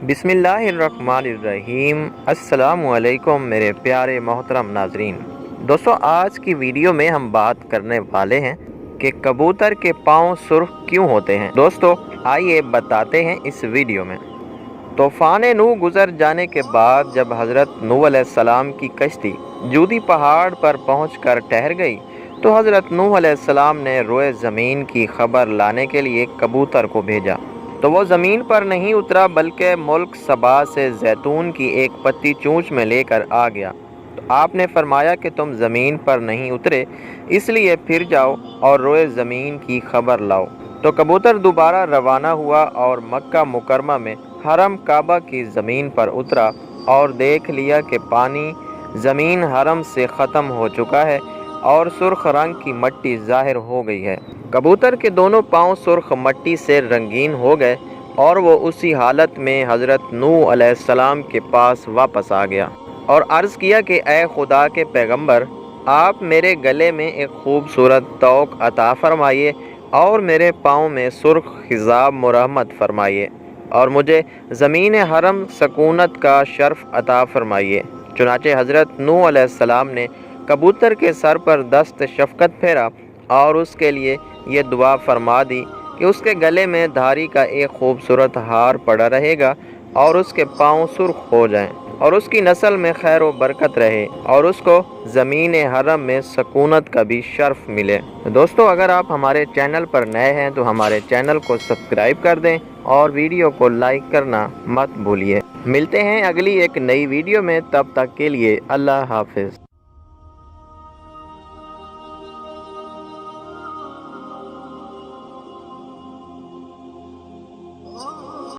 बिस्मिल्लाहिर्रहमानिर्रहीम। अस्सलामु अलैकुम मेरे प्यारे मोहतरम नाजरीन। दोस्तों, आज की वीडियो में हम बात करने वाले हैं कि कबूतर के पाँव सुर्ख क्यों होते हैं। दोस्तों, आइए बताते हैं इस वीडियो में। तूफ़ान नूह गुजर जाने के बाद जब हज़रत नूह अलैहिस्सलाम की कश्ती जूदी पहाड़ पर पहुंचकर ठहर गई तो हज़रत नूह अलैहिस्सलाम ने रोए ज़मीन की खबर लाने के लिए कबूतर को भेजा। तो वो ज़मीन पर नहीं उतरा बल्कि मुल्क सबा से जैतून की एक पत्ती चोंच में लेकर आ गया। तो आपने फरमाया कि तुम ज़मीन पर नहीं उतरे, इसलिए फिर जाओ और रोए ज़मीन की खबर लाओ। तो कबूतर दोबारा रवाना हुआ और मक्का मुकरमा में हरम काबा की ज़मीन पर उतरा और देख लिया कि पानी ज़मीन हरम से ख़त्म हो चुका है और सुर्ख रंग की मट्टी ज़ाहिर हो गई है। कबूतर के दोनों पाँव सुर्ख मट्टी से रंगीन हो गए और वो उसी हालत में हज़रत नूह अलैहिस्सलाम के पास वापस आ गया और अर्ज़ किया कि ए खुदा के पैगंबर, आप मेरे गले में एक खूबसूरत तौक अता फरमाइए और मेरे पाँव में सुर्ख हिजाब मुरहमत फरमाइए और मुझे ज़मीन हरम सकूनत का शर्फ अता फरमाइए। चुनाचे हज़रत नूह अलैहिस्सलाम ने कबूतर के सर पर दस्त शफ़क़त फेरा और उसके लिए ये दुआ फरमा दी कि उसके गले में धारी का एक खूबसूरत हार पड़ा रहेगा और उसके पाँव सुर्ख हो जाएं और उसकी नस्ल में खैर व बरकत रहे और उसको ज़मीन हरम में सकूनत का भी शर्फ मिले। दोस्तों, अगर आप हमारे चैनल पर नए हैं तो हमारे चैनल को सब्सक्राइब कर दें और वीडियो को लाइक करना मत भूलिए। मिलते हैं अगली एक नई वीडियो में, तब तक के लिए अल्लाह हाफिज़।